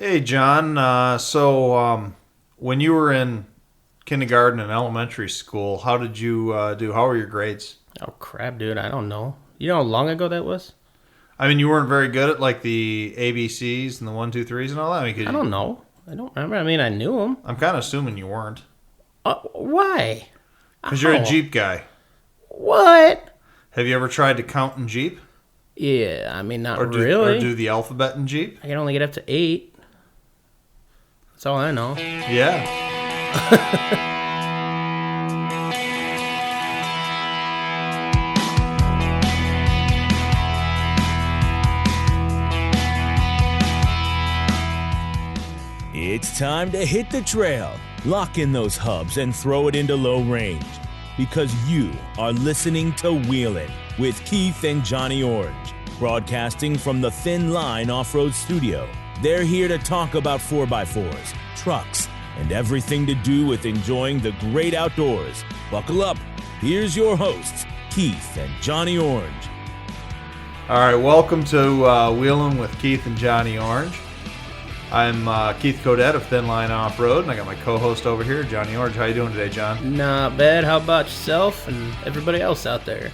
Hey, John. When you were in kindergarten and elementary school, how did you do? How were your grades? Oh crap, dude! I don't know. You know how long ago that was? I mean, you weren't very good at like the ABCs and the one, two, threes and all that. I mean, I don't know. I don't remember. I mean, I knew them. I'm kind of assuming you weren't, Why? because you're a Ow. Jeep guy. What? Have you ever tried to count in Jeep, Yeah, I mean, not or really. do the alphabet in Jeep? I can only get up to 8. That's all I know. Yeah. It's time to hit the trail, lock in those hubs, and throw it into low range. Because you are listening to Wheelin' with Keith and Johnny Orange, broadcasting from the Thin Line Off-Road Studio. They're here to talk about 4x4s, trucks, and everything to do with enjoying the great outdoors. Buckle up. Here's your hosts, Keith and Johnny Orange. All right. Welcome to Wheeling with Keith and Johnny Orange. I'm Keith Codet of Thin Line Off Road, and I got my co-host over here, Johnny Orange. How you doing today, John? Not bad. How about yourself and everybody else out there?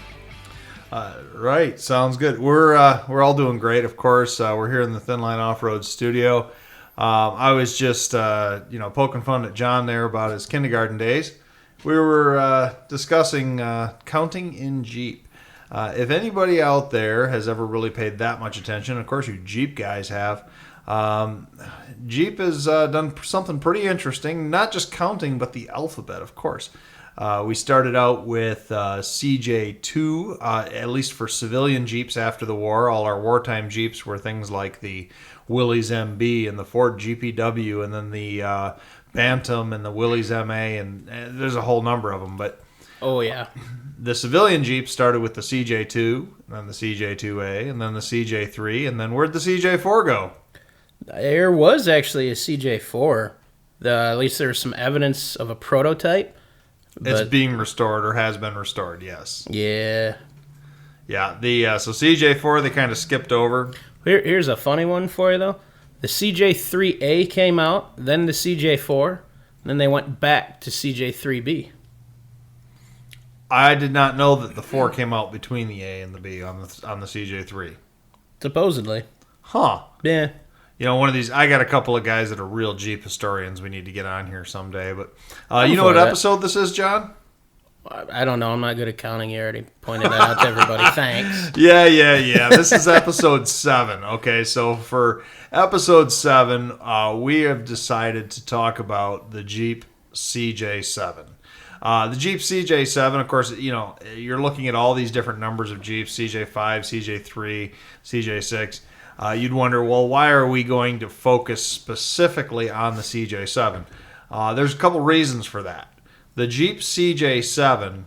Right, sounds good. We're all doing great, of course. We're here in the Thin Line Off Road Studio. I was just poking fun at John there about his kindergarten days. We were discussing counting in Jeep. If anybody out there has ever really paid that much attention, of course you Jeep guys have. Jeep has done something pretty interesting, not just counting, but the alphabet, of course. We started out with CJ2, at least for civilian Jeeps after the war. All our wartime Jeeps were things like the Willys MB and the Ford GPW, and then the Bantam and the Willys MA, and there's a whole number of them. But Oh, yeah. the civilian Jeeps started with the CJ2, then the CJ2A, and then the CJ3, and then where'd the CJ4 go? There was actually a CJ4. At least there's some evidence of a prototype. It's But being restored or has been restored, yes. yeah. Yeah, so CJ4 they kind of skipped over. Here's a funny one for you, though. The CJ3A came out, then the CJ4, then they went back to CJ3B. I did not know that the 4 came out between the A and the B on the CJ3. Supposedly. Huh. Yeah. You know, one of these, I got a couple of guys that are real Jeep historians we need to get on here someday. But you know what episode this is, John? I don't know. I'm not good at counting. You already pointed that out to everybody. Thanks. Yeah. This is episode 7. Okay, so for episode 7, we have decided to talk about the Jeep CJ7. The Jeep CJ7, of course, you know, you're looking at all these different numbers of Jeeps, CJ5, CJ3, CJ6. You'd wonder, well, why are we going to focus specifically on the CJ7? There's a couple reasons for that. The Jeep CJ7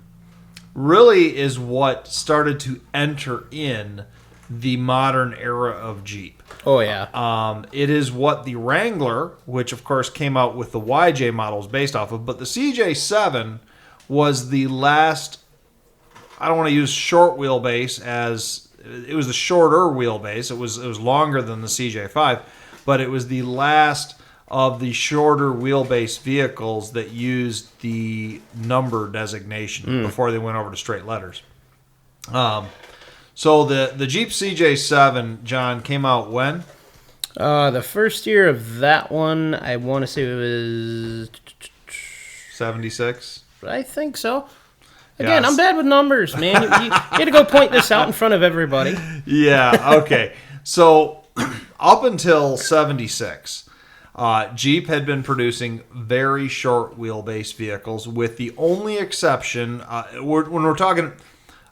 really is what started to enter in the modern era of Jeep. Oh, yeah. It is what the Wrangler, which of course came out with the YJ models based off of, but the CJ7 was the last, I don't want to use short wheelbase as, it was the shorter wheelbase. It was longer than the CJ5, but it was the last of the shorter wheelbase vehicles that used the number designation before they went over to straight letters. So the Jeep CJ7, John, came out when? The first year of that one, I want to say it was 76. I think so. Again, Yes. I'm bad with numbers, man. You had to go point this out in front of everybody. Yeah, okay. So up until 76, Jeep had been producing very short wheelbase vehicles, with the only exception, when we're talking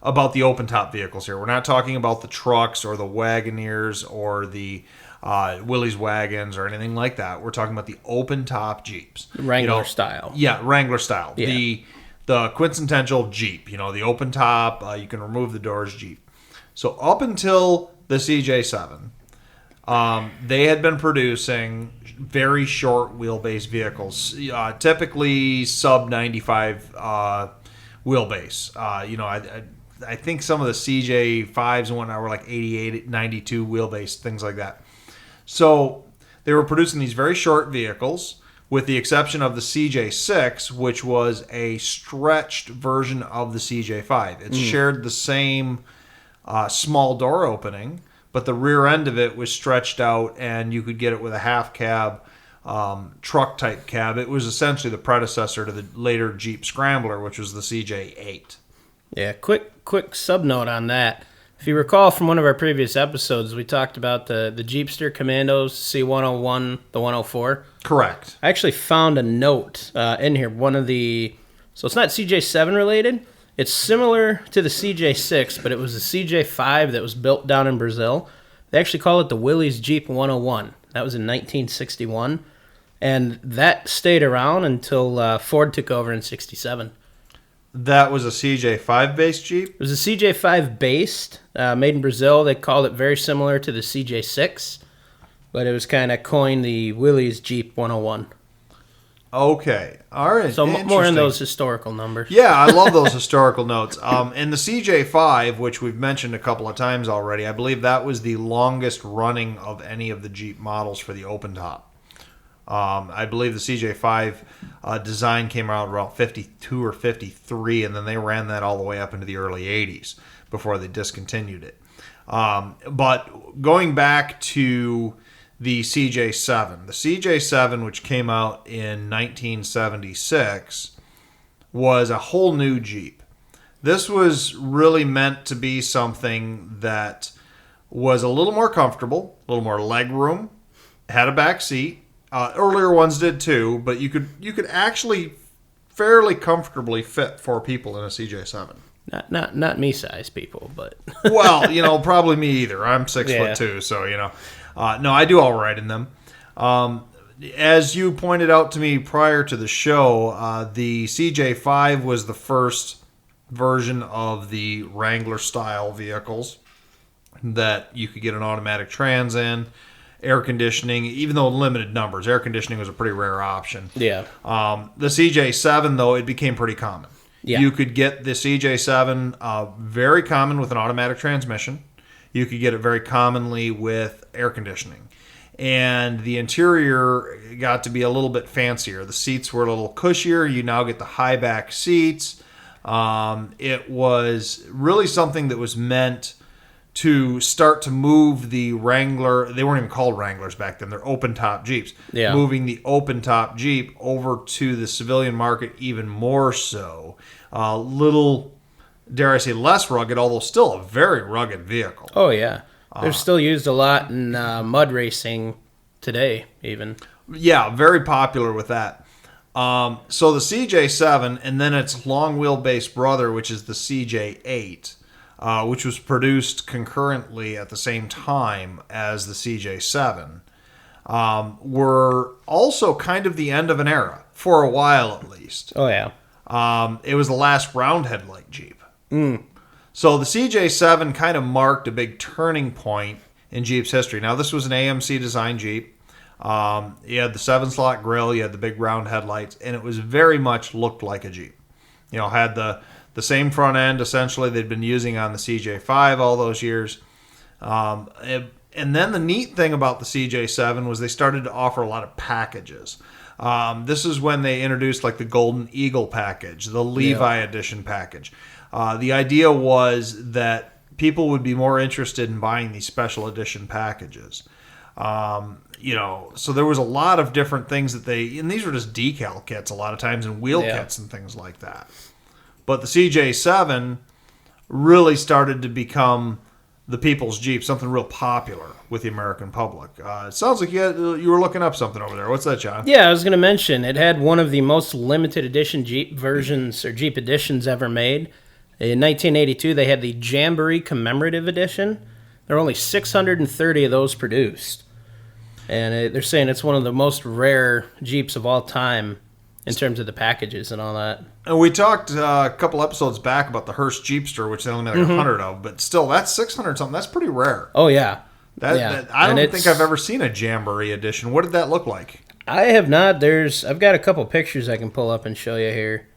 about the open top vehicles here, we're not talking about the trucks or the Wagoneers or the Willys wagons or anything like that. We're talking about the open top Jeeps. Wrangler style. Yeah, Wrangler style. Yeah. The quintessential Jeep, the open top, you can remove the doors Jeep. So up until the CJ7, they had been producing very short wheelbase vehicles, typically sub 95 wheelbase. I think some of the CJ5s and whatnot were like 88, 92 wheelbase, things like that. So they were producing these very short vehicles, with the exception of the CJ6, which was a stretched version of the CJ5. It shared the same small door opening, but the rear end of it was stretched out, and you could get it with a half cab truck type cab. It was essentially the predecessor to the later Jeep Scrambler, which was the CJ8. Yeah, quick sub note on that. If you recall from one of our previous episodes, we talked about the Jeepster Commandos, C101, the 104. Correct. I actually found a note in here. So it's not CJ7 related. It's similar to the CJ6, but it was the CJ5 that was built down in Brazil. They actually call it the Willys Jeep 101. That was in 1961. And that stayed around until Ford took over in 67. That was a CJ5 based Jeep? It was a CJ5 based, made in Brazil. They called it very similar to the CJ6, but it was kind of coined the Willys Jeep 101. Okay. All right. So more in those historical numbers. Yeah, I love those historical notes. And the CJ5, which we've mentioned a couple of times already, I believe that was the longest running of any of the Jeep models for the open top. I believe the CJ5 design came out around 52 or 53, and then they ran that all the way up into the early 80s before they discontinued it. But going back to the CJ7, which came out in 1976, was a whole new Jeep. This was really meant to be something that was a little more comfortable, a little more leg room, had a back seat. Earlier ones did too, but you could actually fairly comfortably fit 4 people in a CJ7. Not me size people, but well, probably me either. I'm 6'2", so no, I do all right in them. As you pointed out to me prior to the show, the CJ5 was the first version of the Wrangler style vehicles that you could get an automatic trans in. Air conditioning, even though in limited numbers, air conditioning was a pretty rare option. Yeah. The CJ7, though, it became pretty common. Yeah. You could get the CJ7 very common with an automatic transmission. You could get it very commonly with air conditioning. And the interior got to be a little bit fancier. The seats were a little cushier. You now get the high back seats. It was really something that was meant to start to move the Wrangler. They weren't even called Wranglers back then. They're open-top Jeeps. Yeah. Moving the open-top Jeep over to the civilian market even more so. Little, dare I say, less rugged, although still a very rugged vehicle. Oh, yeah. They're still used a lot in mud racing today, even. Yeah, very popular with that. So the CJ7, and then its long wheelbase brother, which is the CJ8, which was produced concurrently at the same time as the CJ7, were also kind of the end of an era, for a while at least. Oh, yeah. It was the last round headlight Jeep. So the CJ7 kind of marked a big turning point in Jeep's history. Now, this was an AMC design Jeep. You had the 7-slot grille, you had the big round headlights, and it was very much looked like a Jeep. Had the same front end, essentially, they'd been using on the CJ5 all those years. And then the neat thing about the CJ7 was they started to offer a lot of packages. This is when they introduced like the Golden Eagle package, the Levi Edition package. The idea was that people would be more interested in buying these special edition packages. So there was a lot of different things that and these were just decal kits a lot of times and wheel kits and things like that. But the CJ7 really started to become the people's Jeep, something real popular with the American public. It sounds like you were looking up something over there. What's that, John? Yeah, I was going to mention, it had one of the most limited edition Jeep versions or Jeep editions ever made. In 1982, they had the Jamboree Commemorative Edition. There were only 630 of those produced. And they're saying it's one of the most rare Jeeps of all time in terms of the packages and all that. And we talked a couple episodes back about the Hearst Jeepster, which they only made like 100 of, but still, that's 600 something. That's pretty rare. Oh, yeah. I don't think I've ever seen a Jamboree edition. What did that look like? I have not. I've got a couple pictures I can pull up and show you here.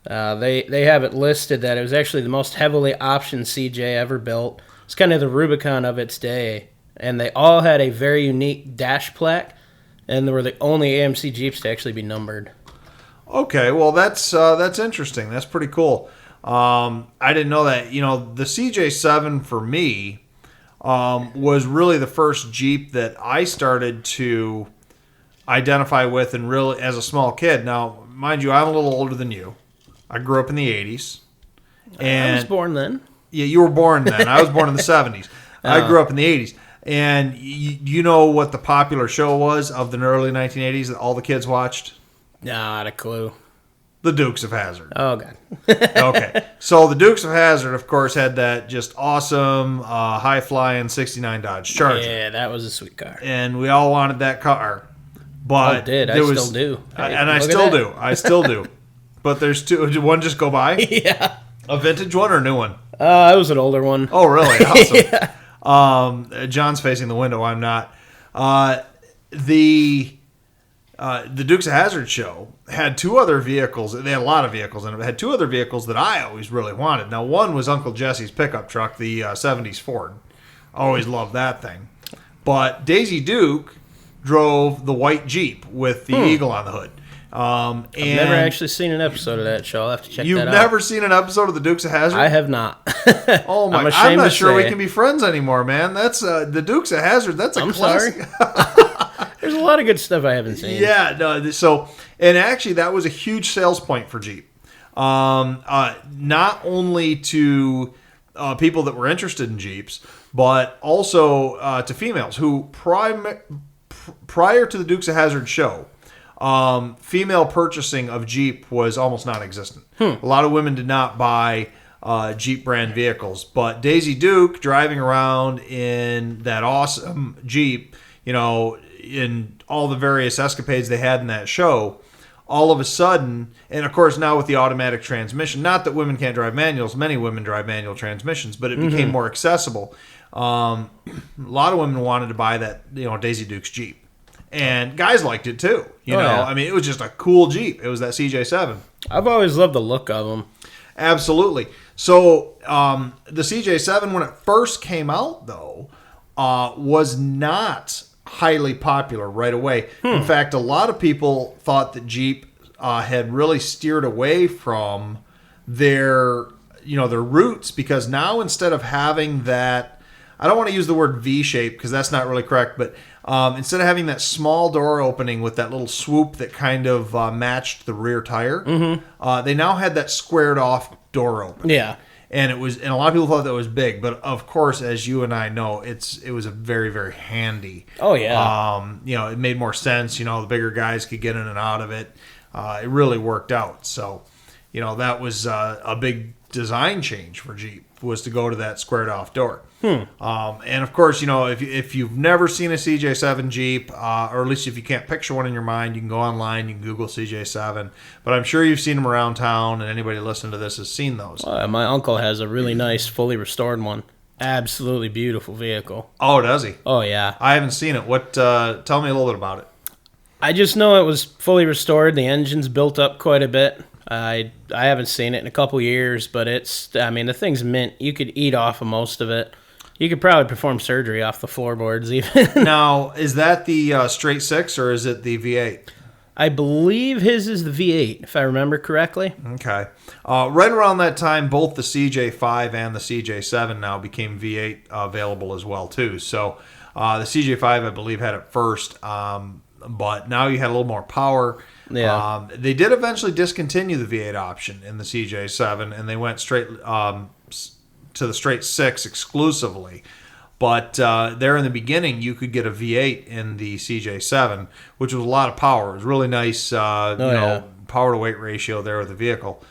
They have it listed that it was actually the most heavily optioned CJ ever built. It's kind of the Rubicon of its day. And they all had a very unique dash plaque and they were the only AMC Jeeps to actually be numbered. Okay, well that's interesting. That's pretty cool. I didn't know that. The CJ7 for me was really the first Jeep that I started to identify with, and really as a small kid. Now, mind you, I'm a little older than you. I grew up in the 80s. And I was born then. Yeah, you were born then. I was born in the 70s. I grew up in the 80s. And you know what the popular show was of the early 1980s that all the kids watched? Not a clue. The Dukes of Hazzard. Oh, God. Okay. So the Dukes of Hazzard, of course, had that just awesome, high-flying 69 Dodge Charger. Yeah, that was a sweet car. And we all wanted that car. But I did. I still do. And I still do. I still do. But there's two. Did one just go by? Yeah. A vintage one or a new one? It was an older one. Oh, really? Awesome. Yeah. John's facing the window. I'm not. The Dukes of Hazzard show had two other vehicles. They had a lot of vehicles in it. It had two other vehicles that I always really wanted. Now, one was Uncle Jesse's pickup truck, the 70s Ford. Always loved that thing. But Daisy Duke drove the white Jeep with the eagle on the hood. I've never actually seen an episode of that show. I'll have to check that out. You've never seen an episode of the Dukes of Hazzard? I have not. Oh my! I'm not sure we can be friends anymore, man. That's the Dukes of Hazzard. That's a classic. Sorry. There's a lot of good stuff I haven't seen. Yeah, no. So, and actually, that was a huge sales point for Jeep. Not only to people that were interested in Jeeps, but also to females who prior to the Dukes of Hazzard show. Female purchasing of Jeep was almost non-existent. A lot of women did not buy Jeep brand vehicles, but Daisy Duke driving around in that awesome Jeep, in all the various escapades they had in that show, all of a sudden, and of course now with the automatic transmission, not that women can't drive manuals, many women drive manual transmissions, but it became more accessible. A lot of women wanted to buy that, Daisy Duke's Jeep. And guys liked it too. Yeah. I mean, it was just a cool Jeep. It was that CJ7. I've always loved the look of them. Absolutely. So the CJ7, when it first came out, though, was not highly popular right away. In fact, a lot of people thought that Jeep had really steered away from their roots, because now instead of having that, I don't want to use the word V shape because that's not really correct, but instead of having that small door opening with that little swoop that kind of matched the rear tire, they now had that squared off door opening. Yeah. And a lot of people thought that was big, but of course, as you and I know, it was a very, very handy. Oh yeah. It made more sense. The bigger guys could get in and out of it. It really worked out. So, that was a big design change for Jeep, was to go to that squared off door. And of course, if you've never seen a CJ7 Jeep, or at least if you can't picture one in your mind, you can go online, you can Google CJ7. But I'm sure you've seen them around town, and anybody listening to this has seen those. My uncle has a really nice, fully restored one. Absolutely beautiful vehicle. Oh, does he? Oh, yeah. I haven't seen it. Tell me a little bit about it. I just know it was fully restored. The engine's built up quite a bit. I haven't seen it in a couple years, but the thing's mint. You could eat off of most of it. You could probably perform surgery off the floorboards even. Now, is that the straight six or is it the V8? I believe his is the V8, if I remember correctly. Okay. Right around that time, both the CJ5 and the CJ7 now became V8 available as well, too. So the CJ5, I believe, had it first, but now you had a little more power. Yeah. They did eventually discontinue the V8 option in the CJ7, and they went straight to the straight six exclusively. But there in the beginning, you could get a V8 in the CJ7, which was a lot of power. It was really nice, power to weight ratio there with the vehicle.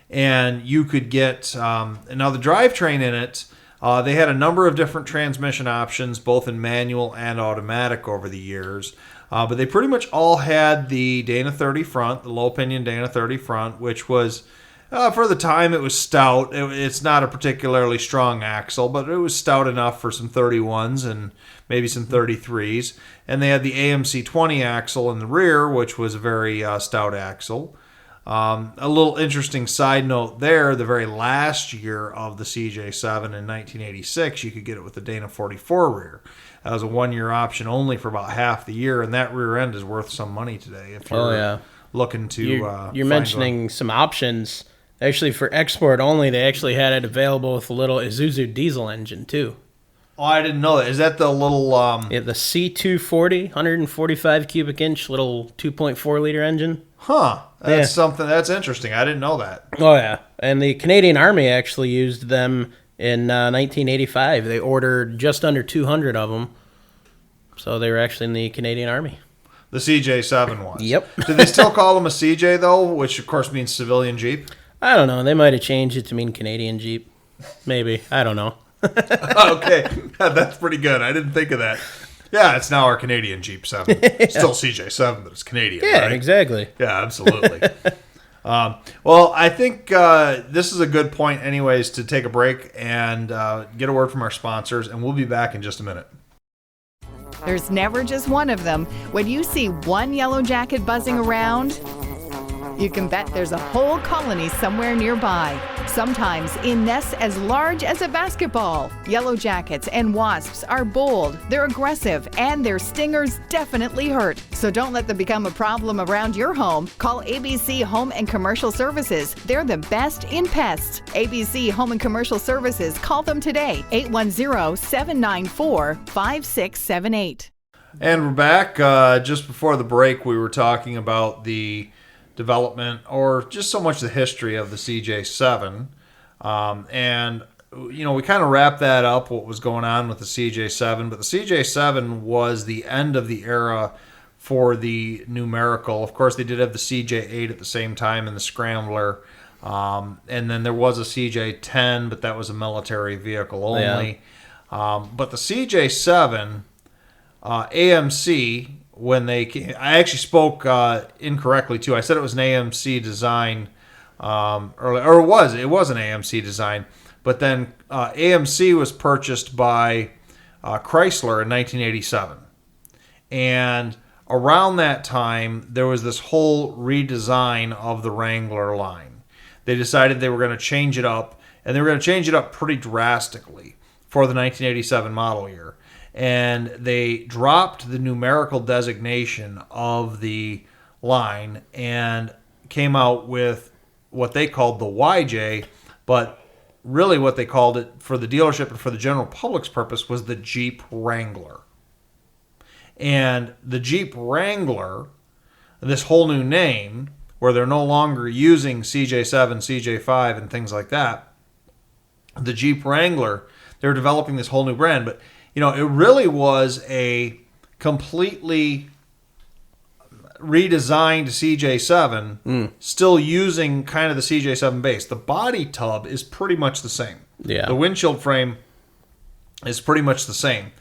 And you could get now the drivetrain in it. They had a number of different transmission options, both in manual and automatic over the years. But they pretty much all had the Dana 30 front, the low pinion Dana 30 front, which was, for the time, it was stout. It's not a particularly strong axle, but it was stout enough for some 31s and maybe some 33s. And they had the AMC 20 axle in the rear, which was a very stout axle. A little interesting side note there, the very last year of the CJ7 in 1986, you could get it with the Dana 44 rear. That was a 1-year option only for about half the year, and that rear end is worth some money today. If you're looking to, you're mentioning some options. Actually, for export only, they actually had it available with a little Isuzu diesel engine too. Oh, I didn't know that. Is that the little? Yeah, the C240, 145 cubic inch, little 2.4 liter engine. Huh. That's something. That's interesting. I didn't know that. Oh yeah, and the Canadian Army actually used them in 1985. They ordered just under 200 of them, so they were actually in the Canadian Army. The CJ7 ones. Yep. Do they still call them a CJ though, which of course means civilian Jeep? I don't know. They might have changed it to mean Canadian Jeep. Maybe. I don't know. Okay, that's pretty good. I didn't think of that. Yeah, it's now our Canadian Jeep 7. Still CJ7, but it's Canadian, Yeah, right? exactly. Yeah, absolutely. Well, I think this is a good point anyways to take a break and get a word from our sponsors, and we'll be back in just a minute. There's never just one of them. When you see one yellow jacket buzzing around, you can bet there's a whole colony somewhere nearby. Sometimes in nests as large as a basketball. Yellow jackets and wasps are bold, they're aggressive, and their stingers definitely hurt. So don't let them become a problem around your home. Call ABC Home and Commercial Services. They're the best in pests. ABC Home and Commercial Services. Call them today, 810-794-5678. And we're back. Just before the break, we were talking about the development or just so much the history of the CJ7. And, we kind of wrapped that up, what was going on with the CJ7. But the CJ7 was the end of the era for the numerical. Of course, they did have the CJ8 at the same time and the Scrambler. And then there was a CJ10, but that was a military vehicle only. Yeah. But the CJ7, AMC... when they came, I actually spoke incorrectly too. I said it was an AMC design earlier, or it was an AMC design, but then AMC was purchased by Chrysler in 1987, and around that time there was this whole redesign of the Wrangler line. They decided they were going to change it up, and they were going to change it up pretty drastically for the 1987 model year. And they dropped the numerical designation of the line and came out with what they called the YJ, but really what they called it for the dealership and for the general public's purpose was the Jeep Wrangler. And the Jeep Wrangler, this whole new name, where they're no longer using CJ7, CJ5, and things like that, the Jeep Wrangler, they're developing this whole new brand, but it really was a completely redesigned CJ7, still using kind of the CJ7 base. The body tub is pretty much the same. Yeah. The windshield frame is pretty much the same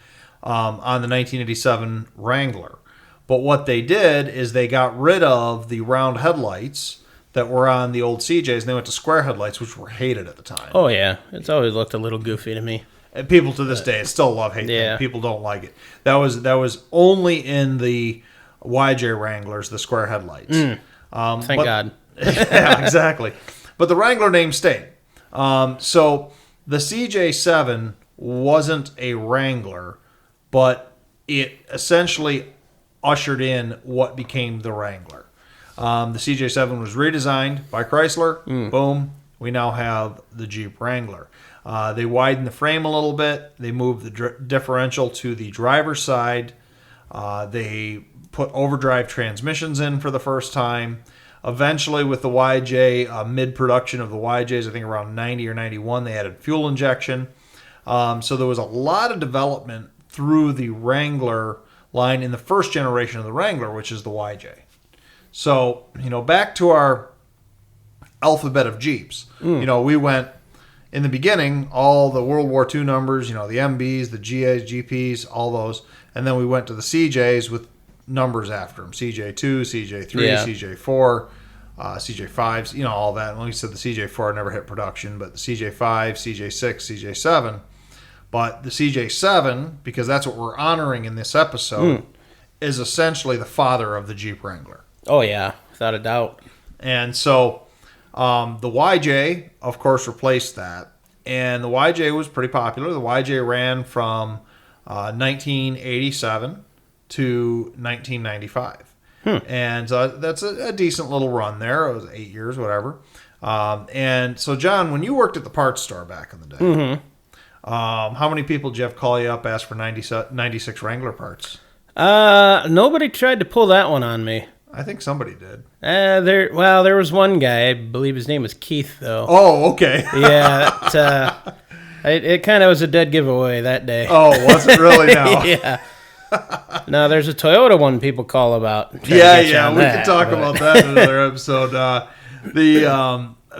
on the 1987 Wrangler. But what they did is they got rid of the round headlights that were on the old CJs, and they went to square headlights, which were hated at the time. Oh, yeah. It's always looked a little goofy to me. And people to this day still love hate them. People don't like it. That was only in the YJ Wranglers, the square headlights. Thank God. Yeah, exactly. But the Wrangler name stayed. So the CJ7 wasn't a Wrangler, but it essentially ushered in what became the Wrangler. The CJ7 was redesigned by Chrysler. Boom. We now have the Jeep Wrangler. They widened the frame a little bit. They moved the differential to the driver's side. They put overdrive transmissions in for the first time. Eventually, with the YJ, mid-production of the YJs, I think around 90 or 91, they added fuel injection. So there was a lot of development through the Wrangler line in the first generation of the Wrangler, which is the YJ. So, back to our alphabet of Jeeps. We went... in the beginning, all the World War II numbers, the MBs, the GAs, GPs, all those. And then we went to the CJs with numbers after them. CJ2, CJ3, CJ4, CJ5s, all that. And like you said, the CJ4 never hit production, but the CJ5, CJ6, CJ7. But the CJ7, because that's what we're honoring in this episode, is essentially the father of the Jeep Wrangler. Oh, yeah, without a doubt. And so... the YJ, of course, replaced that. And the YJ was pretty popular. The YJ ran from 1987 to 1995. And that's a decent little run there. It was 8 years, whatever. And so, John, when you worked at the parts store back in the day, how many people did you have call you up, ask for 96 Wrangler parts? Nobody tried to pull that one on me. I think somebody did. There was one guy. I believe his name was Keith, though. Oh, okay. Yeah, it kind of was a dead giveaway that day. Oh, was it really now? Yeah. No, there's a Toyota one people call about. We can talk about that in another episode.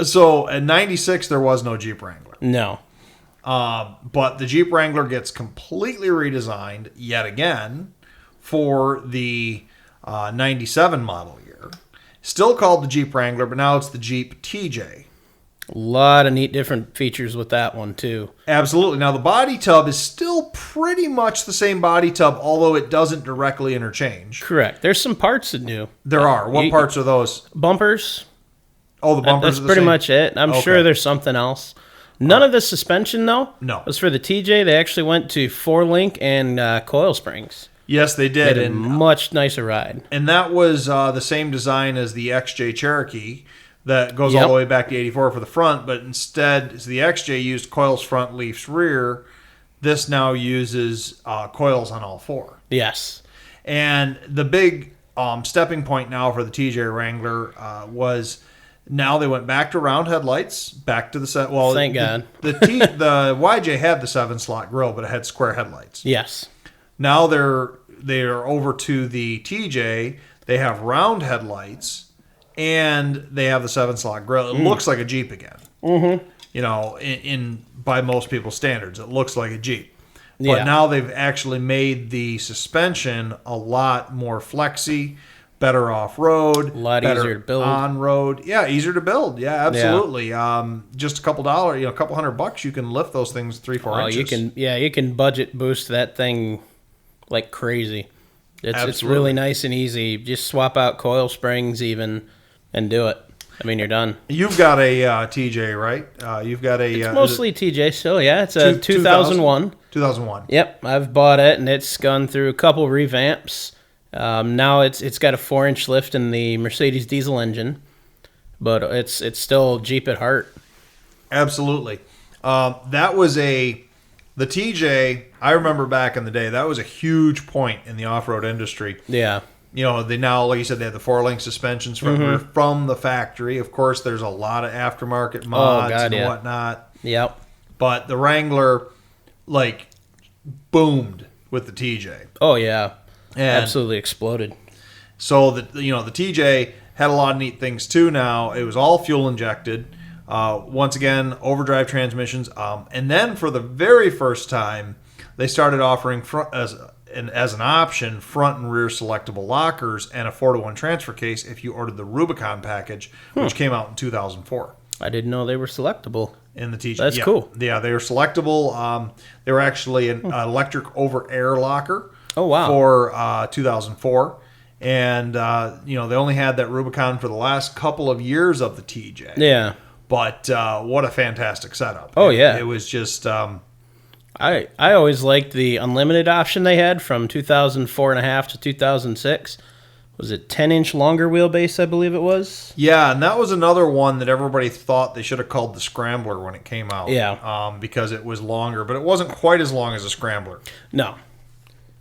So in 96, there was no Jeep Wrangler. No. But the Jeep Wrangler gets completely redesigned yet again for the 97 model year. Still called the Jeep Wrangler, but now it's the Jeep TJ. A lot of neat different features with that one, too. Absolutely. Now, the body tub is still pretty much the same body tub, although it doesn't directly interchange. Correct. There's some parts that do. There are. What parts are those? Bumpers. Oh, the bumpers That's are the pretty same? much it. I'm sure there's something else. None of the suspension, though, was for the TJ. They actually went to 4-link and coil springs. Yes, they did. Made a much nicer ride. And that was the same design as the XJ Cherokee that goes all the way back to 84 for the front, but instead, the XJ used coils front, leafs rear. This now uses coils on all four. Yes. And the big stepping point now for the TJ Wrangler was now they went back to round headlights, back to the set. Well, thank God. The YJ had the 7-slot grille, but it had square headlights. Yes. Now they're over to the TJ. They have round headlights, and they have the 7-slot grille. It looks like a Jeep again. Mm-hmm. You know, in by most people's standards, it looks like a Jeep. But now they've actually made the suspension a lot more flexy, better off-road, a lot better easier to build. On-road. Yeah, easier to build. Yeah, absolutely. Just a couple $100, $200, you can lift those things 3-4 inches. You can budget boost that thing like crazy. It's really nice and easy. Just swap out coil springs even and do it. I mean, you're done. You've got a TJ, right? You've got a... It's mostly TJ still, yeah. It's a 2001. 2001. Yep, I've bought it, and it's gone through a couple revamps. Now it's got a 4-inch lift in the Mercedes diesel engine, but it's still Jeep at heart. Absolutely. That was the TJ, I remember back in the day, that was a huge point in the off-road industry. Yeah. You know, they now, like you said, they have the 4-link suspensions from the factory. Of course, there's a lot of aftermarket mods and whatnot. Yep. But the Wrangler, boomed with the TJ. Oh, yeah. And absolutely exploded. So, the TJ had a lot of neat things, too, now. It was all fuel injected. Once again, overdrive transmissions. And then, for the very first time, they started offering as an option, front and rear selectable lockers and a 4-to-1 transfer case if you ordered the Rubicon package, which came out in 2004. I didn't know they were selectable. In the TJ. That's cool. Yeah, they were selectable. They were actually an electric over-air locker. Oh, wow. For 2004. And, they only had that Rubicon for the last couple of years of the TJ. Yeah. But what a fantastic setup. Oh, yeah. It was just... I always liked the unlimited option they had from 2004.5 to 2006. Was it 10-inch longer wheelbase, I believe it was? Yeah, and that was another one that everybody thought they should have called the Scrambler when it came out. Yeah. Because it was longer, but it wasn't quite as long as a Scrambler. No.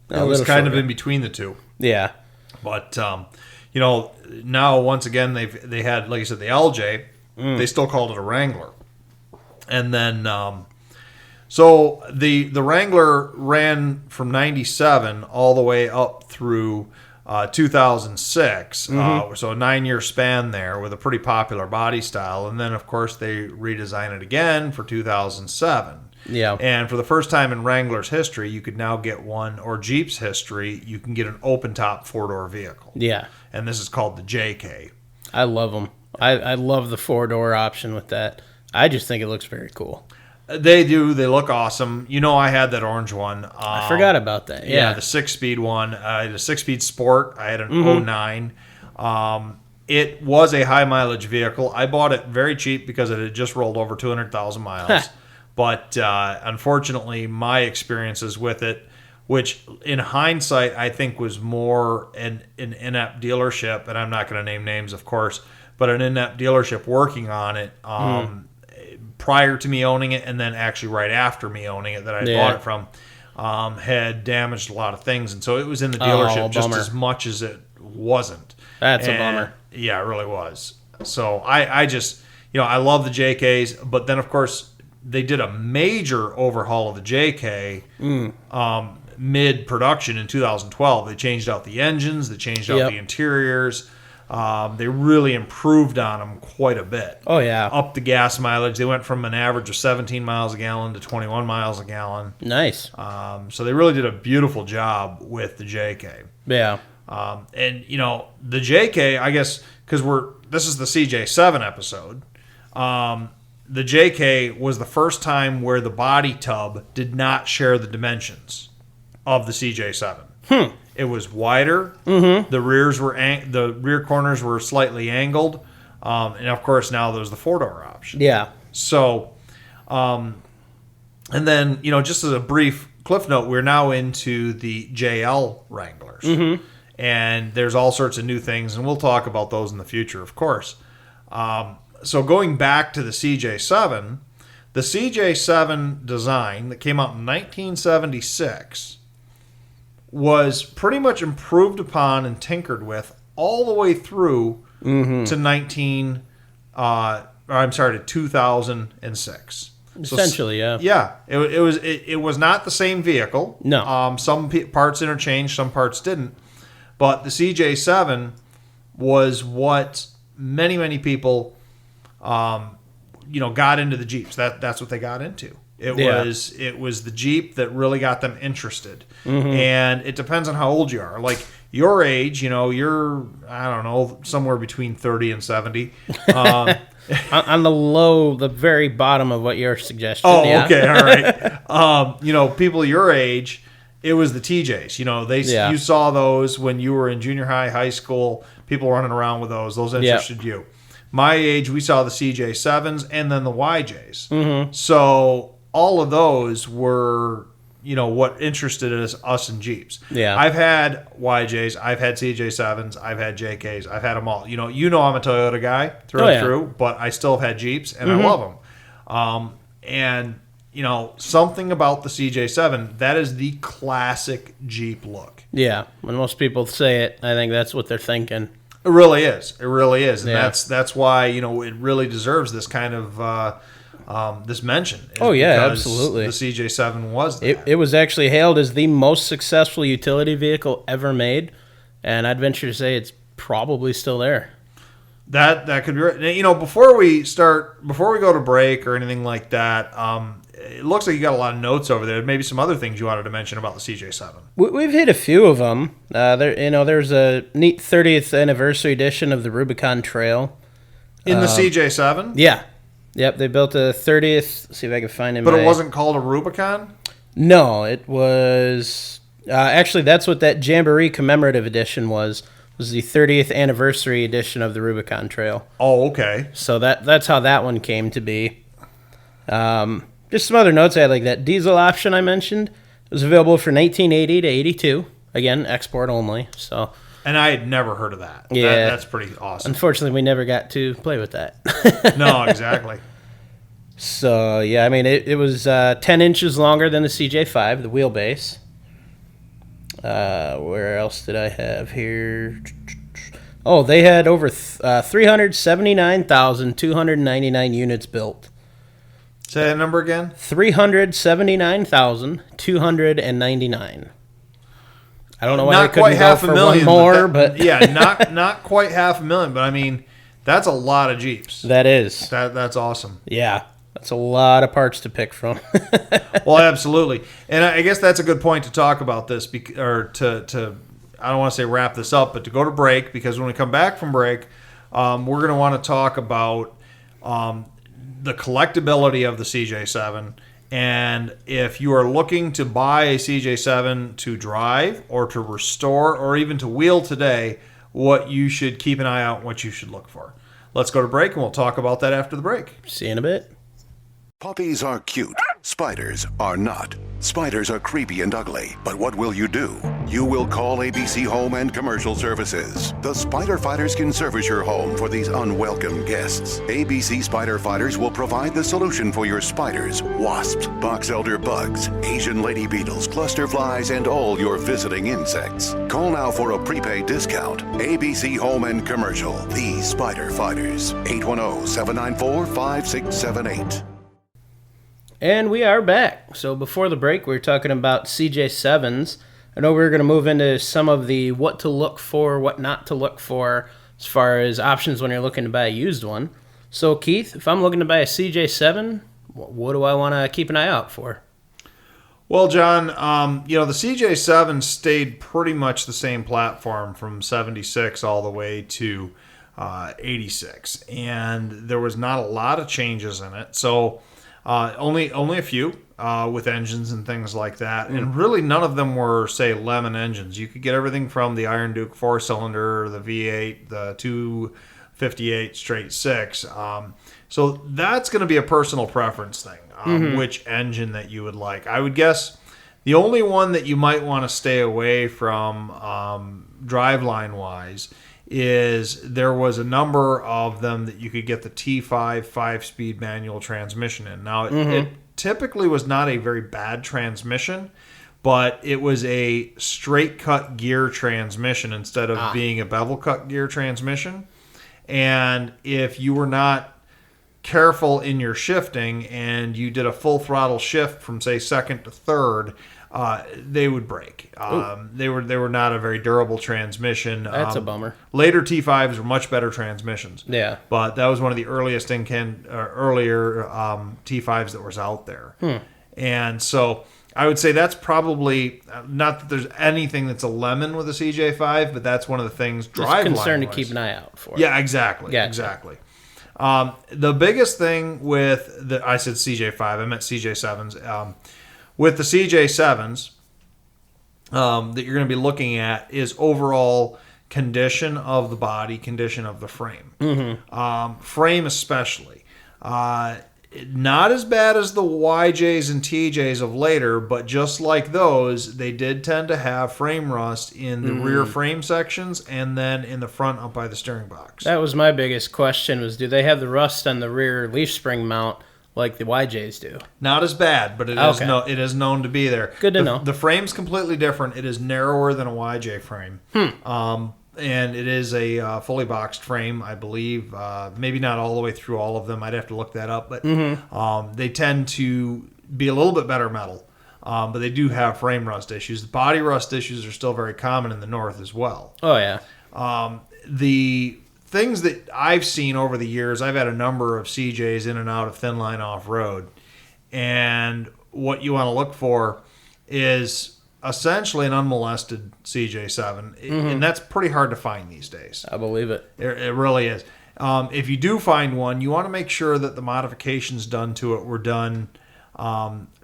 It was kind of in between the two. Yeah. But, now, once again, they had, like I said, the LJ. They still called it a Wrangler. And then... So the Wrangler ran from 97 all the way up through 2006. So a 9-year span there with a pretty popular body style. And then, of course, they redesigned it again for 2007. Yeah. And for the first time in Wrangler's history, you could now get one, or Jeep's history, you can get an open-top 4-door vehicle. Yeah. And this is called the JK. I love them. I love the 4-door option with that. I just think it looks very cool. They do. They look awesome. I had that orange one. I forgot about that. Yeah, the 6-speed one. I had a 6-speed Sport. I had an 09. It was a high-mileage vehicle. I bought it very cheap because it had just rolled over 200,000 miles. But unfortunately, my experiences with it which in hindsight I think was more an inept dealership, and I'm not going to name names, of course, but an inept dealership working on it prior to me owning it, and then actually right after me owning it that I bought it from, had damaged a lot of things, and so it was in the dealership just as much as it wasn't. That's a bummer. Yeah, it really was. So I just, I love the JKs, but then of course they did a major overhaul of the JK mid-production in 2012. They changed out the engines, they changed out the interiors. They really improved on them quite a bit. Oh, yeah. Up the gas mileage. They went from an average of 17 miles a gallon to 21 miles a gallon. Nice. So they really did a beautiful job with the JK. Yeah. And, the JK, I guess, because this is the CJ7 episode, the JK was the first time where the body tub did not share the dimensions of the CJ7. It was wider. Mm-hmm. The rear corners were slightly angled, and of course now there's the 4-door option. Yeah. So, and then just as a brief cliff note, we're now into the JL Wranglers, and there's all sorts of new things, and we'll talk about those in the future, of course. So going back to the CJ7 design that came out in 1976. Was pretty much improved upon and tinkered with all the way through to 2006. Essentially, yeah. Yeah, it was not the same vehicle. No. Some parts interchanged, some parts didn't. But the CJ7 was what many people, got into the Jeeps. That's what they got into. It was the Jeep that really got them interested. And it depends on how old you are. Like your age, you're, I don't know, somewhere between 30 and 70. On the very bottom of what your suggestion. Oh, yeah. Okay, all right. People your age, it was the TJs. You saw those when you were in junior high, high school, people running around with those. Those interested you. My age, we saw the CJ7s and then the YJs. So all of those were, what interested us in Jeeps. Yeah. I've had YJs, I've had CJ7s, I've had JKs, I've had them all. I'm a Toyota guy through and through, but I still have had Jeeps, and I love them. And, something about the CJ7, that is the classic Jeep look. Yeah. When most people say it, I think that's what they're thinking. It really is. And that's why, it really deserves this kind of... this mention. Oh, yeah, absolutely. The CJ7 was that. It was actually hailed as the most successful utility vehicle ever made, and I'd venture to say it's probably still there. That could be right. Now, before we go to break or anything like that, it looks like you got a lot of notes over there. Maybe some other things you wanted to mention about the CJ7. We've hit a few of them. There's a neat 30th anniversary edition of the Rubicon Trail. In the CJ7? Yeah. Yep, they built a 30th. Let's see if I can find it. But it wasn't called a Rubicon? No, it was... actually, that's what that Jamboree commemorative edition was the 30th anniversary edition of the Rubicon Trail. Oh, okay. So that's how that one came to be. Just some other notes I had, like that diesel option I mentioned. It was available for 1980 to 82. Again, export only. So... And I had never heard of that. Yeah. That's pretty awesome. Unfortunately, we never got to play with that. No, exactly. So, yeah, I mean, it was 10 inches longer than the CJ5, the wheelbase. Where else did I have here? Oh, they had over 379,299 units built. Say that number again? 379,299. I don't know why not they couldn't go for one more, but yeah, not quite 500,000. But I mean, that's a lot of Jeeps. That is. That's awesome. Yeah, that's a lot of parts to pick from. Well, absolutely, and I guess that's a good point to talk about this, or to I don't want to say wrap this up, but to go to break, because when we come back from break, we're going to want to talk about the collectability of the CJ7. And if you are looking to buy a CJ7 to drive or to restore or even to wheel today, what you should keep an eye out and what you should look for. Let's go to break, and we'll talk about that after the break. See you in a bit. Puppies are cute, Spiders are not. Spiders are creepy and ugly, but what will you do? You will call ABC Home and Commercial Services. The Spider Fighters can service your home for these unwelcome guests. ABC Spider Fighters will provide the solution for your spiders, wasps, box elder bugs, Asian lady beetles, cluster flies, and all your visiting insects. Call now for a prepaid discount. ABC Home and Commercial, the Spider Fighters. 810-794-5678. And we are back. So before the break, we were talking about CJ7s. I know we were going to move into some of the what to look for, what not to look for, as far as options when you're looking to buy a used one. So Keith, if I'm looking to buy a CJ7, what do I want to keep an eye out for? Well, John, the CJ7 stayed pretty much the same platform from 76 all the way to 86. And there was not a lot of changes in it. So only a few with engines and things like that. And really none of them were, say, lemon engines. You could get everything from the Iron Duke 4-cylinder, the V8, the 258 straight 6. So that's going to be a personal preference thing, which engine that you would like. I would guess the only one that you might want to stay away from driveline-wise is there was a number of them that you could get the T5 5-speed manual transmission in. Now, it typically was not a very bad transmission, but it was a straight-cut gear transmission instead of being a bevel-cut gear transmission. And if you were not careful in your shifting and you did a full throttle shift from, say, second to third, they would break. They were not a very durable transmission. That's a bummer. Later T5s were much better transmissions. Yeah, but that was one of the earliest earlier T5s that was out there. And so I would say that's probably not that there's anything that's a lemon with a CJ5, but that's one of the things driveline. Just concerned to keep an eye out for. Yeah, exactly. Gotcha. Exactly. The biggest thing with I said CJ5, I meant CJ7s. With the CJ7s that you're going to be looking at is overall condition of the body, condition of the frame. Frame especially. Not as bad as the YJs and TJs of later, but just like those, they did tend to have frame rust in the rear frame sections and then in the front up by the steering box. That was my biggest question, was do they have the rust on the rear leaf spring mount like the YJs do? Not as bad, but it is known to be there. Good to know. The frame's completely different. It is narrower than a YJ frame. And it is a fully boxed frame, I believe. Maybe not all the way through all of them. I'd have to look that up. But they tend to be a little bit better metal. But they do have frame rust issues. The body rust issues are still very common in the north as well. Oh, yeah. The things that I've seen over the years, I've had a number of CJs in and out of thin line off-road. And what you want to look for is essentially an unmolested CJ7. And that's pretty hard to find these days. I believe it. It really is. If you do find one, you want to make sure that the modifications done to it were done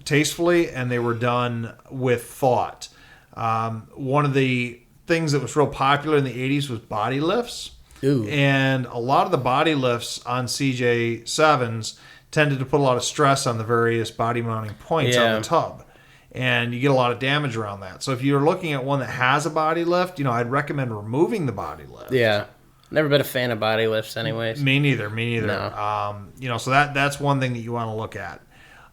tastefully and they were done with thought. One of the things that was real popular in the 80s was body lifts. Ooh. And a lot of the body lifts on CJ7s tended to put a lot of stress on the various body mounting points on the tub. And you get a lot of damage around that. So if you're looking at one that has a body lift, I'd recommend removing the body lift. Yeah. Never been a fan of body lifts anyways. Me neither. No. So that's one thing that you want to look at.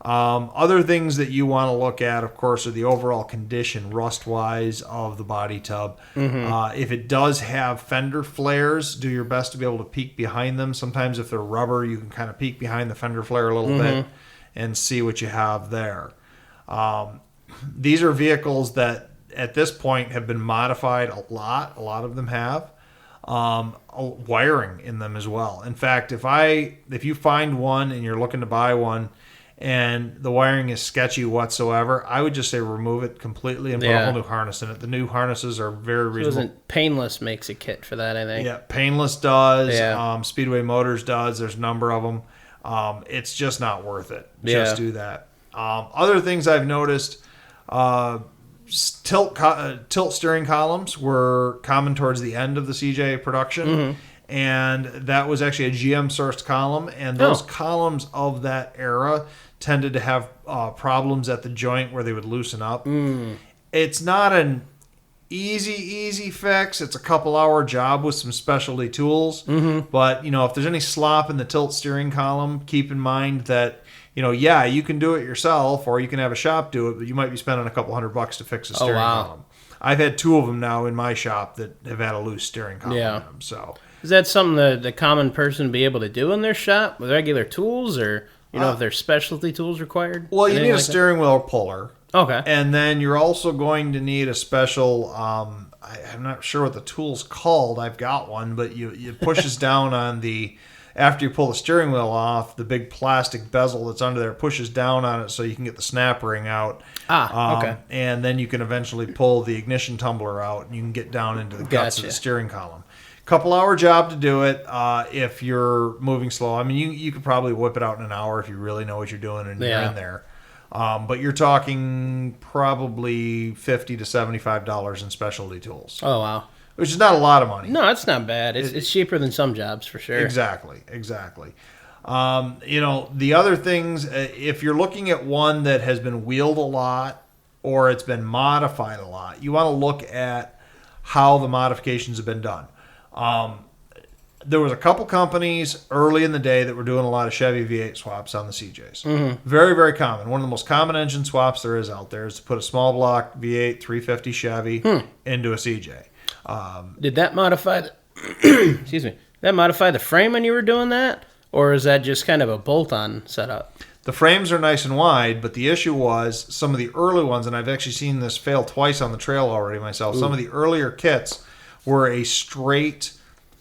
Other things that you want to look at, of course, are the overall condition, rust-wise, of the body tub. If it does have fender flares, do your best to be able to peek behind them. Sometimes if they're rubber, you can kind of peek behind the fender flare a little bit and see what you have there. These are vehicles that, at this point, have been modified a lot. A lot of them have. Wiring in them as well. In fact, if you find one and you're looking to buy one, and the wiring is sketchy whatsoever, I would just say remove it completely and put a whole new harness in it. The new harnesses are very reasonable. Painless makes a kit for that, I think. Yeah, Painless does. Yeah. Speedway Motors does. There's a number of them. It's just not worth it. Just do that. Other things I've noticed, tilt steering columns were common towards the end of the CJ production. And that was actually a GM sourced column, and those columns of that era tended to have problems at the joint where they would loosen up. It's not an easy fix. It's a couple-hour job with some specialty tools. But, if there's any slop in the tilt steering column, keep in mind that, you can do it yourself or you can have a shop do it, but you might be spending a couple $100 to fix a steering column. I've had 2 of them now in my shop that have had a loose steering column in them. So is that something that the common person would be able to do in their shop with regular tools, or if there's specialty tools required? Well, you need a steering wheel puller. Okay. And then you're also going to need a special, I'm not sure what the tool's called. I've got one, but it pushes down on after you pull the steering wheel off, the big plastic bezel that's under there pushes down on it so you can get the snap ring out. Okay. And then you can eventually pull the ignition tumbler out and you can get down into the guts of the steering column. Couple-hour job to do it if you're moving slow. I mean, you could probably whip it out in an hour if you really know what you're doing and you're in there. But you're talking probably $50 to $75 in specialty tools. Oh, wow. Which is not a lot of money. No, it's not bad. It's cheaper than some jobs, for sure. Exactly. The other things, if you're looking at one that has been wheeled a lot or it's been modified a lot, you want to look at how the modifications have been done. There was a couple companies early in the day that were doing a lot of Chevy V8 swaps on the CJs. Very, very common. One of the most common engine swaps there is out there is to put a small block V8 350 Chevy into a CJ. Did that modify excuse me, that modify the frame when you were doing that? Or is that just kind of a bolt-on setup? The frames are nice and wide, but the issue was some of the early ones, and I've actually seen this fail twice on the trail already myself. Some of the earlier kits were a straight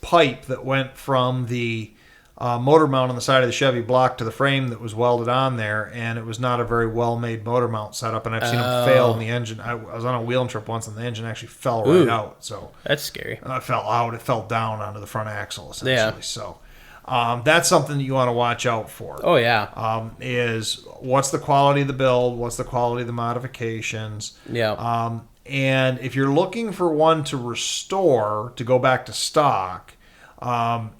pipe that went from the motor mount on the side of the Chevy block to the frame that was welded on there, and it was not a very well-made motor mount setup, and I've seen them fail in the engine. I was on a wheeling trip once, and the engine actually fell right out. So that's scary. It fell out. It fell down onto the front axle, essentially. So that's something that you want to watch out for. Oh, yeah. Is what's the quality of the build? What's the quality of the modifications? Yeah. And if you're looking for one to restore, to go back to stock,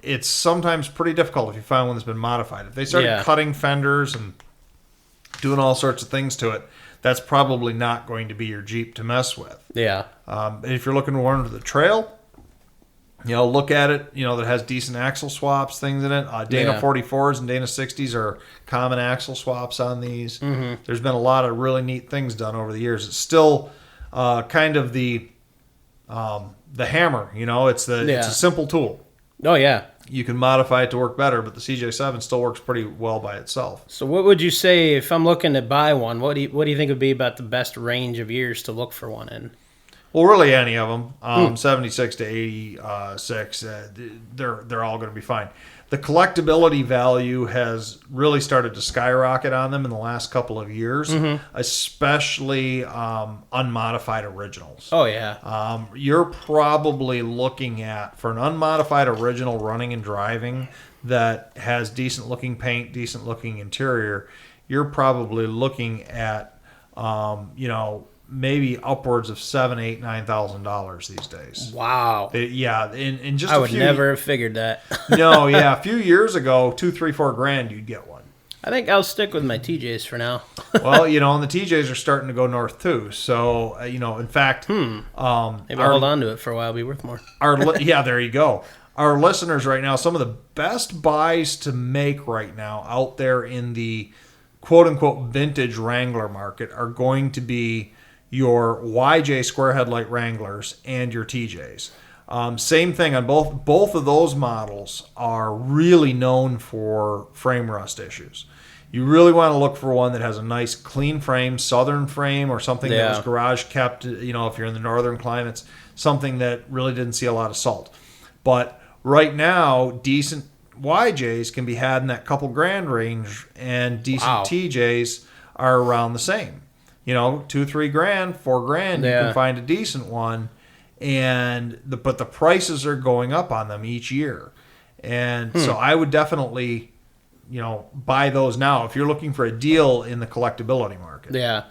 it's sometimes pretty difficult if you find one that's been modified. If they started cutting fenders and doing all sorts of things to it, that's probably not going to be your Jeep to mess with. Yeah. If you're looking to run to the trail, look at it, that has decent axle swaps, things in it. Dana 44s and Dana 60s are common axle swaps on these. There's been a lot of really neat things done over the years. It's still kind of the hammer, it's a simple tool. Oh, yeah. You can modify it to work better, but the CJ7 still works pretty well by itself. So what would you say if I'm looking to buy one? What do you think would be about the best range of years to look for one in? Well, really any of them, 76 to 86, they're all going to be fine. The collectability value has really started to skyrocket on them in the last couple of years, especially unmodified originals. Oh, yeah. You're probably looking at, for an unmodified original running and driving that has decent-looking paint, decent-looking interior, you're probably looking at, maybe upwards of $7,000, $8,000, $9,000 these days. Wow. In just I would never have figured that. No, yeah, a few years ago, $2,000, $3,000, $4,000, you'd get one. I think I'll stick with my TJs for now. Well, and the TJs are starting to go north too. So, in fact, maybe I'll hold on to it for a while. It'll be worth more. Yeah, there you go. Our listeners right now, some of the best buys to make right now out there in the quote-unquote vintage Wrangler market are going to be your YJ square headlight Wranglers and your TJs. Same thing on both of those models are really known for frame rust issues. You really want to look for one that has a nice clean frame, southern frame, or something that was garage kept, if you're in the northern climates, something that really didn't see a lot of salt. But right now, decent YJs can be had in that couple grand range, and decent TJs are around the same. $2,000, $3,000, $4,000, you can find a decent one, but the prices are going up on them each year, and so I would definitely, buy those now if you're looking for a deal in the collectability market. Yeah,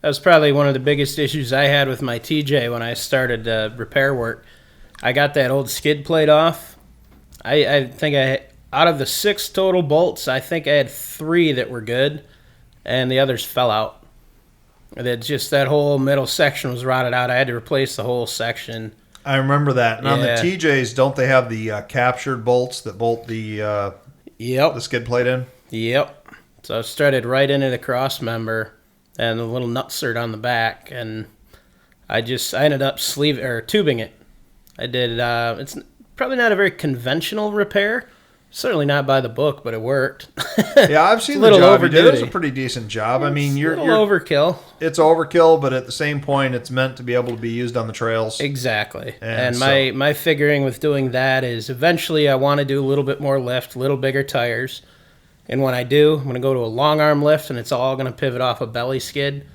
that was probably one of the biggest issues I had with my TJ when I started repair work. I got that old skid plate off. I think out of the 6 total bolts, I think I had 3 that were good. and the others fell out. That whole middle section was rotted out. I had to replace the whole section. I remember that. And on the Yeah. TJs, don't they have the captured bolts that bolt the skid plate in? Yep. So I started right into the cross member and the little nutsert on the back, and I ended up tubing it. I did. It's probably not a very conventional repair. Certainly not by the book, but it worked. Yeah, I've seen the job you did. It was a pretty decent job. I mean, you're overkill. It's overkill, but at the same point, it's meant to be able to be used on the trails. Exactly. And my figuring with doing that is eventually I want to do a little bit more lift, a little bigger tires. And when I do, I'm going to go to a long arm lift, and it's all going to pivot off a belly skid.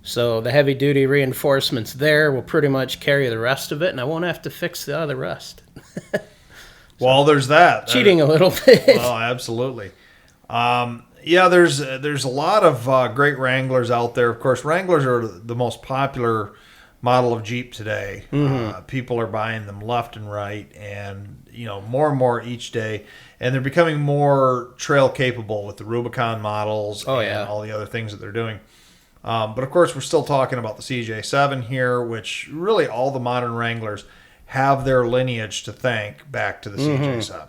So the heavy duty reinforcements there will pretty much carry the rest of it, and I won't have to fix the other rest. Well, there's that. Cheating a little bit. Oh, absolutely. Yeah, there's a lot of great Wranglers out there. Of course, Wranglers are the most popular model of Jeep today. People are buying them left and right, and more and more each day. And they're becoming more trail capable with the Rubicon models and all the other things that they're doing. But of course, we're still talking about the CJ7 here, which really all the modern Wranglers have their lineage to thank back to the CJ7.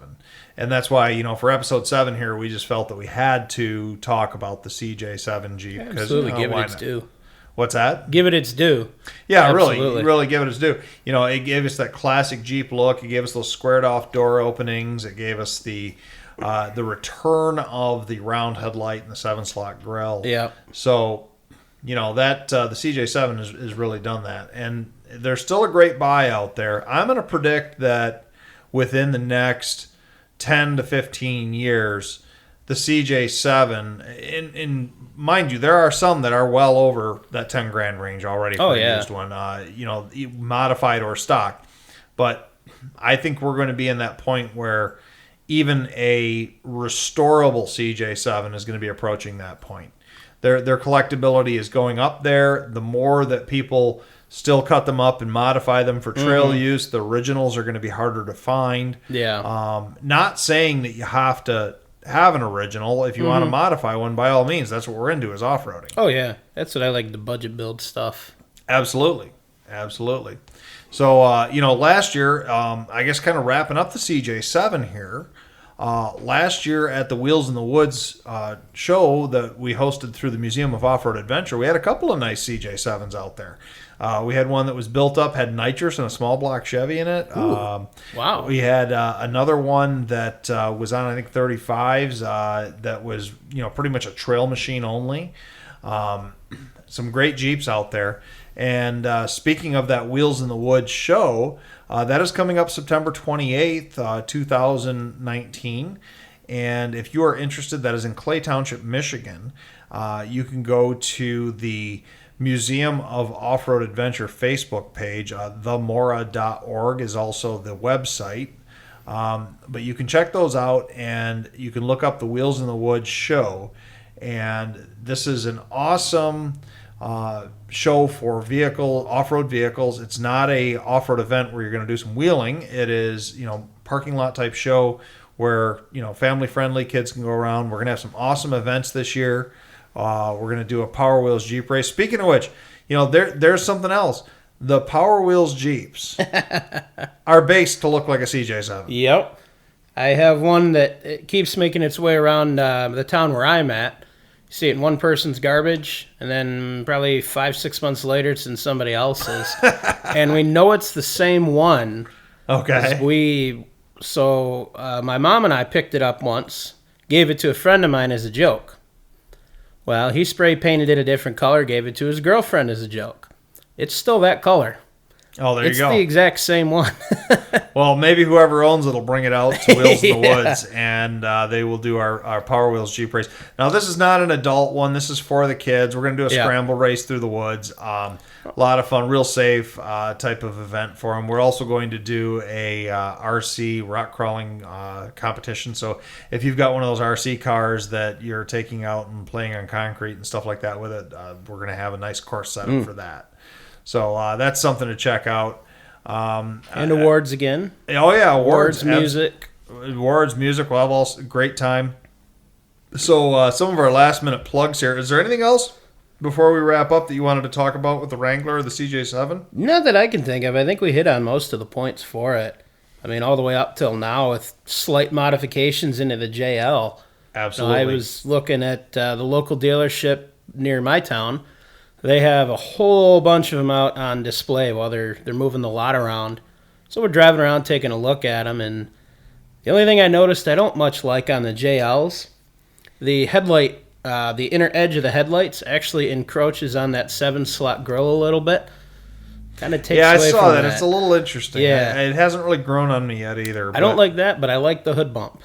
And that's why, for episode 7 here, we just felt that we had to talk about the CJ7 Jeep. Absolutely, give it its due. What's that? Give it its due. Yeah, Absolutely. really give it its due. It gave us that classic Jeep look. It gave us those squared off door openings. It gave us the return of the round headlight and the 7-slot grille. Yeah. So, that the CJ7 has really done that. And there's still a great buy out there. I'm going to predict that within the next 10 to 15 years, the CJ7, and mind you, there are some that are well over that 10 grand range already for a used one, modified or stock. But I think we're going to be in that point where even a restorable CJ7 is going to be approaching that point. Their collectability is going up there. The more that people still cut them up and modify them for trail use, the originals are going to be harder to find. Yeah. Not saying that you have to have an original. If you want to modify one, by all means, that's what we're into, is off-roading. Oh, yeah. That's what I like, the budget build stuff. Absolutely. So, last year, I guess kind of wrapping up the CJ7 here, last year at the Wheels in the Woods show that we hosted through the Museum of Off-Road Adventure, we had a couple of nice CJ7s out there. We had one that was built up, had nitrous and a small block Chevy in it. Wow. We had another one that was on, I think, 35s that was, pretty much a trail machine only. Some great Jeeps out there. And speaking of that Wheels in the Woods show, that is coming up September 28th, 2019. And if you are interested, that is in Clay Township, Michigan. You can go to the Museum of Off-Road Adventure Facebook page. themora.org is also the website. But you can check those out, and you can look up the Wheels in the Woods show. And this is an awesome show for off-road vehicles. It's not a off-road event where you're going to do some wheeling. It is, parking lot type show where, family friendly, kids can go around. We're going to have some awesome events this year. We're going to do a Power Wheels Jeep race. Speaking of which, there's something else. The Power Wheels Jeeps are based to look like a CJ7. Yep. I have one that keeps making its way around the town where I'm at. You see it in one person's garbage, and then probably 5-6 months later, it's in somebody else's. And we know it's the same one. Okay. My mom and I picked it up once, gave it to a friend of mine as a joke. Well, he spray painted it a different color, gave it to his girlfriend as a joke. It's still that color. Oh, there you go. It's the exact same one. Well, maybe whoever owns it will bring it out to Wheels in the Woods, and they will do our Power Wheels Jeep race. Now, this is not an adult one. This is for the kids. We're going to do a scramble race through the woods. A lot of fun, real safe type of event for them. We're also going to do a RC rock crawling competition. So if you've got one of those RC cars that you're taking out and playing on concrete and stuff like that with it, we're going to have a nice course set up for that. So that's something to check out. And awards again. Oh, yeah, awards. Music. Awards, music. We'll have great time. So some of our last minute plugs here. Is there anything else before we wrap up that you wanted to talk about with the Wrangler or the CJ7? Not that I can think of. I think we hit on most of the points for it. I mean, all the way up till now with slight modifications into the JL. Absolutely. I was looking at the local dealership near my town. They have a whole bunch of them out on display while they're moving the lot around. So we're driving around taking a look at them, and the only thing I noticed I don't much like on the JLs, the headlight, the inner edge of the headlights actually encroaches on that 7-slot grill a little bit. Kind of takes Yeah, I away saw from that. It's a little interesting. Yeah. It hasn't really grown on me yet either. I don't like that, but I like the hood bump.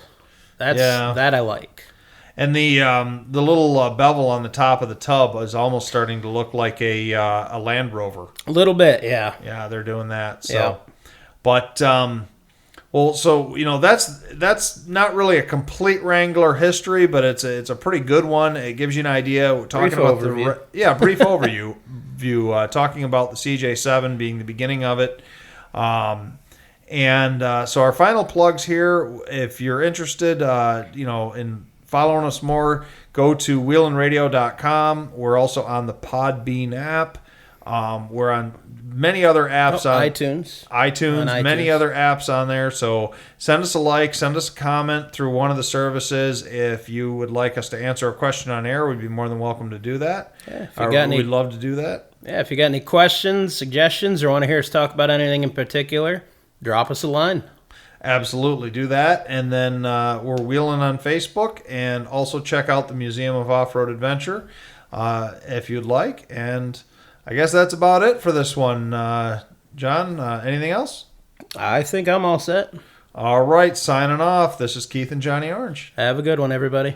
That I like. And the little bevel on the top of the tub is almost starting to look like a Land Rover. A little bit, yeah. Yeah, they're doing that. So, Yeah. But well, so that's not really a complete Wrangler history, but it's a pretty good one. It gives you an idea. We're talking Brief about overview. Brief overview. Talking about the CJ7 being the beginning of it. So our final plugs here, if you're interested, in following us more, go to wheelinradio.com. We're also on the Podbean app. We're on many other apps on iTunes, many other apps on there. So send us a like, send us a comment through one of the services. If you would like us to answer a question on air, we'd be more than welcome to do that. Yeah, we'd love to do that. Yeah, if you got any questions, suggestions, or want to hear us talk about anything in particular, drop us a line. Absolutely, do that. And then we're Wheeling on Facebook, and also check out the Museum of Off-Road Adventure if you'd like. And I guess that's about it for this one. John, anything else? I think I'm all set. All right, signing off. This is Keith and Johnny Orange. Have a good one, everybody.